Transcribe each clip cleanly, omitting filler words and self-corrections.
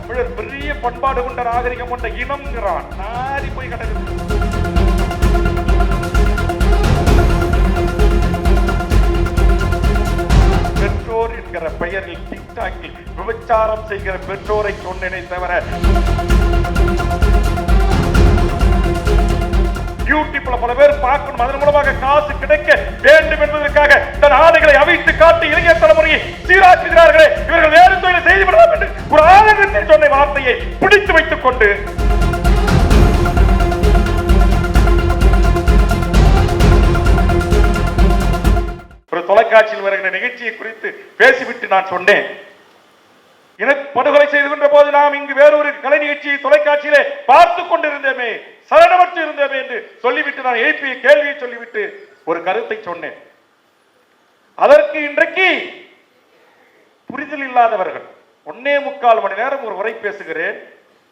தமிழர் பெரிய பண்பாடு கொண்ட நாகரிகம் கொண்ட இனம்ங்கிறான். நாரி போய் கிடக்குது. பெற்றோர் என்கிற பெயரில் டிக்டாக்கில் விபச்சாரம் செய்கிற பெற்றோரை சொன்னேனே தவிர யூடியூப்ல பல பேர் பார்க்கணும், அதன் மூலமாக காசு கிடைக்க வேண்டும் என்பதற்காக தன் ஆடைகளை அவிழ்த்து காட்டி இளைய தலைமுறையை சீராக்குகிறார்களே, இவர்கள் வேறு தொழிலை செய்துவிடலாம் என்று ஒரு ஆதங்கத்தில் சொன்ன வார்த்தையை பிடித்து வைத்துக் கொண்டு ஒரு தொலைக்காட்சியில் வருகிற நிகழ்ச்சியை குறித்து பேசிவிட்டு நான் சொன்னேன், படுகொலை செய்து கொண்ட போது நாம் இங்கு வேறொரு கலை நிகழ்ச்சியை தொலைக்காட்சியிலே பார்த்துக் கொண்டிருந்தோமே, சரணமற்று இருந்தோமே என்று சொல்லிவிட்டு நான் எழுப்பிய கேள்வியை சொல்லிவிட்டு ஒரு கருத்தை சொன்னேன். அதற்கு இன்றைக்கு புரிதல் இல்லாதவர்கள் 1.25 மணி நேரம் ஒரு உரை பேசுகிறேன்.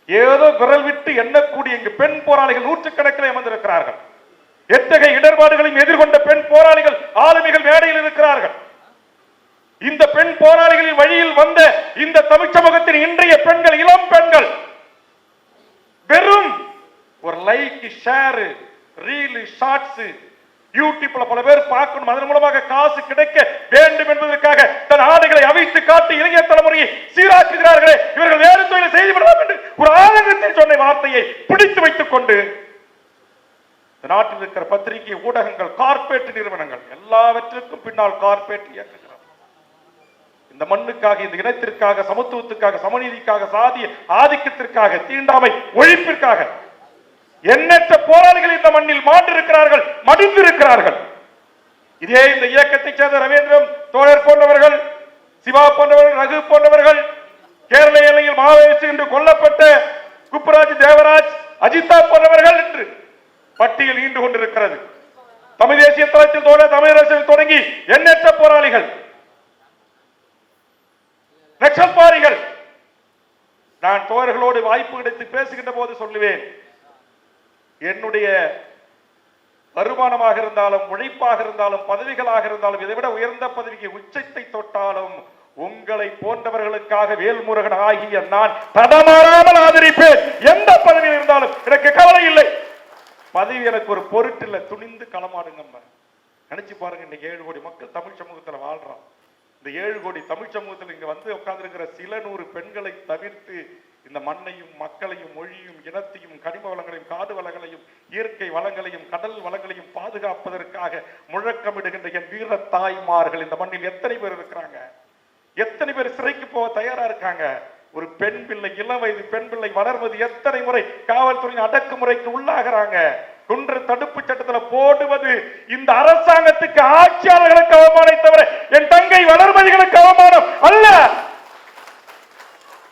ஏதோ விரல் விட்டு எண்ணக்கூடிய இங்கு பெண் போராளிகள் நூற்றுக்கணக்கில் அமர்ந்திருக்கிறார்கள். எத்தகைய இடர்பாடுகளையும் எதிர்கொண்ட பெண் போராளிகள் ஆளுமைகள் மேடையில் இருக்கிறார்கள். இந்த பெண் போராளிகளின் வழியில் வந்த இந்த தமிழ் சமூகத்தின் இன்றைய பெண்கள், இளம் பெண்கள் வெறும் ஒரு லைக், ஷேர், ரீல், ஷார்ட்ஸ் யூடியூப்ல பல பேர் பார்க்கணும், அதன் மூலமாக காசு கிடைக்க வேண்டும் என்பதற்காக தன் ஆடைகளை அவிழ்த்து காட்டி இளைய தலைமுறையை சீராக்குகிறார்களே, இவர்கள் வேறு தொழிலை செய்துவிடலாம் என்று ஒரு ஆதங்கத்தில் சொன்ன வார்த்தையை பிடித்து வைத்துக் கொண்டு நாட்டில் இருக்கிற பத்திரிகை ஊடகங்கள், கார்ப்பரேட் நிறுவனங்கள் எல்லாவற்றிற்கும் பின்னால் கார்ப்பரேட் இயக்குகிறார். இந்த மண்ணுக்காக, இந்த இனத்திற்காக, சமத்துவத்துக்காக, சமநீதிக்காக, சாதிய ஆதிக்கத்திற்காக, தீண்டாமை ஒழிப்பிற்காக எண்ணற்ற போராளிகள் இந்த மண்ணில் மாண்டிருக்கிறார்கள், மடிந்திருக்கிறார்கள். இதே இந்த இயக்கத்தை சேர்ந்த ரவீந்திரன் தோழர் போன்றவர்கள், சிவா போன்றவர்கள், ரகு போன்றவர்கள், கேரள எல்லையில் மாவோயிஸ்ட் என்று கொல்லப்பட்ட குப்புராஜ், தேவராஜ், அஜிதா போன்றவர்கள் என்று பட்டியல் ஈண்டு கொண்டிருக்கிறது. தமிழ் தேசிய தளத்தில் தமிழரசில் தொடங்கி எண்ணற்ற போராளிகள், நக்சல்பாரிகள். நான் தோழர்களோடு வாய்ப்பு கிடைத்து பேசுகின்ற போது சொல்லுவேன், என்னுடைய வருமானமாக இருந்தாலும், உழைப்பாக இருந்தாலும், பதவிகளாக இருந்தாலும், இதைவிட உயர்ந்த பதவிக்கு உச்சத்தை தொட்டாலும் உங்களை போன்றவர்களுக்காக வேல்முருகன் ஆகிய நான் தடமாறாமல் ஆதரிப்பேன். எந்த பதவியில் இருந்தாலும் எனக்கு கவலை இல்லை. பதவி எனக்கு ஒரு பொருட்டில்லை, துணிந்து களமாடுங்க. நினைச்சு பாருங்க, இன்னைக்கு 7 கோடி மக்கள் தமிழ் சமூகத்தில் வாழ்றோம். இந்த 7 கோடி தமிழ் சமூகத்தில் இங்க வந்து உட்கார்ந்திருக்கிற சில 100 பெண்களை தவிர்த்து இந்த மண்ணையும், மக்களையும், மொழியும், இனத்தையும், கனிம வளங்களையும், காடு வளங்களையும், இயற்கை வளங்களையும், கடல் வளங்களையும் பாதுகாப்பதற்காக முழக்கமிடுகின்ற என் வீர தாய்மார்கள் இந்த மண்ணில் எத்தனை பேர் இருக்கிறாங்க? எத்தனை பேர் சிறைக்கு போக தயாரா இருக்காங்க? ஒரு பெண் பிள்ளை, இளம் வயது பெண் பிள்ளை வளர்வது எத்தனை முறை காவல்துறையின் அடக்குமுறைக்கு உள்ளாகிறாங்க? குன்று தடுப்பு சட்டத்தில் போடுவது இந்த அரசாங்கத்துக்கு, ஆட்சியாளர்களுக்கு அவமானம் தவிர என் தங்கை வளர்மதிகளுக்கு அவமானம் அல்ல.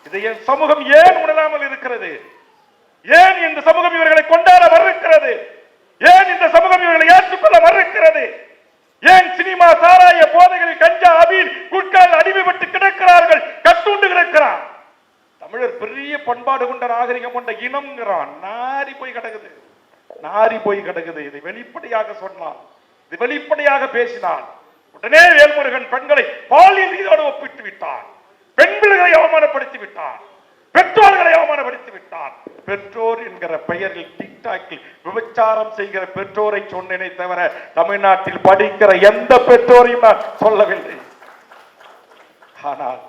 இதை என் சமூகம் ஏன் உணராமல் இருக்கிறது? ஏன் இந்த சமூகம் இவர்களை கொண்டாட மறுக்கிறது? ஏன் இந்த சமூகம் இவர்களை ஏற்றுக்கொள்ள மறுக்கிறது? ஏன் சினிமா, சாராய, போதைகளில், கஞ்சா, அபீல், குட்கால் அடிமைப்பட்டு கிடக்கிறார்கள், கட்டுண்டு கிடக்கிறார். தமிழர் பெரிய பண்பாடு கொண்ட நாகரிகம் கொண்ட இனம்ங்கிறான். நாரி போய் கிடக்குது, நாரி போய் கிடக்குது. இதை வெளிப்படையாக சொன்னால், இது வெளிப்படையாக பேசினால் உடனே வேல்முருகன் பெண்களை பாலியல் ரீதியோடு ஒப்பிட்டு விட்டார். பெண் பிள்ளைகளை அவமானப்படுத்தி விட்டார், பெற்றோர்களை அவமானப்படுத்தி விட்டார். பெற்றோர் என்கிற பெயரில் டிக்டாக்கில் விபச்சாரம் செய்கிற பெற்றோரை சொன்னேனே தவிர தமிழ்நாட்டில் படிக்கிற எந்த பெற்றோரையும் நான் சொல்லவில்லை. ஆனால்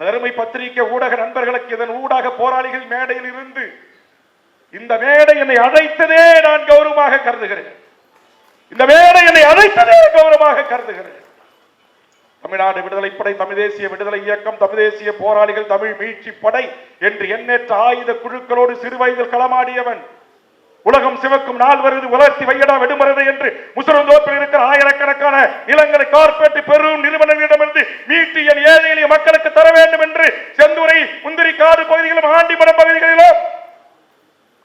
அருமை பத்திரிகை ஊடக நண்பர்களுக்கு இதன் ஊடாக போராளிகள் மேடையில் இருந்து இந்த மேடை என்னை அழைத்ததே நான் கௌரவமாக கருதுகிறேன். இந்த மேடை என்னை அழைத்ததே கௌரவமாக கருதுகிறேன். தமிழ்நாடு விடுதலை படை, தமிழ் தேசிய விடுதலை இயக்கம், தமிழ் தேசிய போராளிகள், தமிழ் மீட்சி படை என்று எண்ணற்ற ஆயுத குழுக்களோடு சிறு வயதில் களமாடியவன். உலகம் சிவக்கும் நாள் வருது, உலர்த்தி வையடா வெடுமருது என்று முசுரந்தோப்பில் இருக்கிற ஆயிரக்கணக்கான நிலங்களை கார்ப்பரேட் பெரும் நிறுவனங்களிடமிருந்து மீட்டு என் ஏழை எளிய மக்களுக்கு தர வேண்டும் என்று செந்துறை, முந்திரி காடு பகுதிகளிலும், ஆண்டிமரம் பகுதிகளிலும்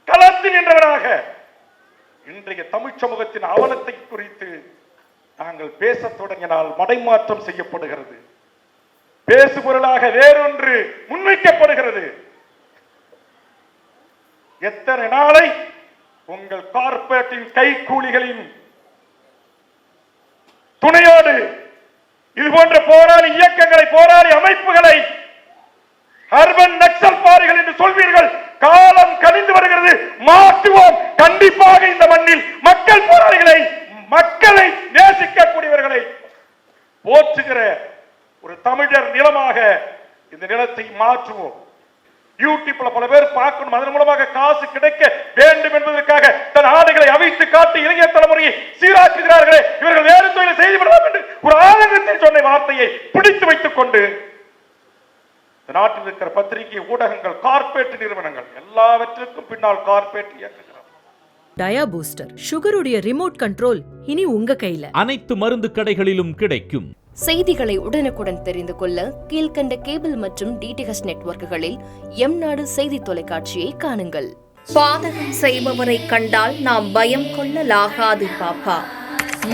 களத்தில் நின்றவராக இன்றைய தமிழ் சமூகத்தின் அவலத்தை குறித்து நாங்கள் பேச தொடங்கினால் மடைமாற்றம் செய்யப்படுகிறது. பேசுபொருளாக வேறொன்று முன்வைக்கப்படுகிறது. எத்தனை நாளை உங்கள் கார்ப்பரேட்டின் கைக்கூலிகளின் துணையோடு இது போன்ற போராளி இயக்கங்களை, போராளி அமைப்புகளை, அர்பன் நக்சல் பாரிகள் மாற்றுவோம். யூடியூப்ல பல பேர் பார்க்கணும், அதன் மூலமாக காசு கிடைக்க வேண்டும் என்பதற்காக தன் ஆடைகளை அவிழ்த்து காட்டி இளைஞர் தலைமுறையை சீராக்குகிறார்களே, இவர்கள் வேறு தொழிலை செய்து விடலாம் என்று ஒரு ஆதங்கத்தில் சொன்ன வார்த்தையை பிடித்து வைத்துக் கொண்டு நாட்டில் இருக்கிற பத்திரிகை ஊடகங்கள், கார்ப்பரேட் நிறுவனங்கள் எல்லாவற்றிற்கும் பின்னால் கார்ப்பரேட் இயக்குகிறார். டயா பூஸ்டர் சுகருடைய ரிமோட் கண்ட்ரோல் இனி உங்க கையில. அனைத்து மருந்து கடைகளிலும் கிடைக்கும். செய்திகளை உடனுக்குடன் தெரிந்து கொள்ள கீழ்கண்ட கேபிள் மற்றும் டிடிஎச் நெட்வொர்க்குகளில் எம்நாடு செய்தி தொலைக்காட்சியை காணுங்கள். பாதகம் செய்பவரை கண்டால் நாம் பயம் கொள்ளலாகாது பாப்பா.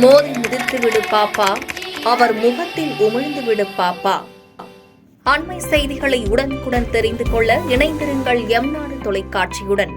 மோதி மிதித்து விடு பாப்பா, அவர் முகத்தில் உமிழ்ந்து விடு பாப்பா. அண்மை செய்திகளை உடனுக்குடன் தெரிந்து கொள்ள இணைந்திருங்கள் எம்நாடு தொலைக்காட்சியுடன்.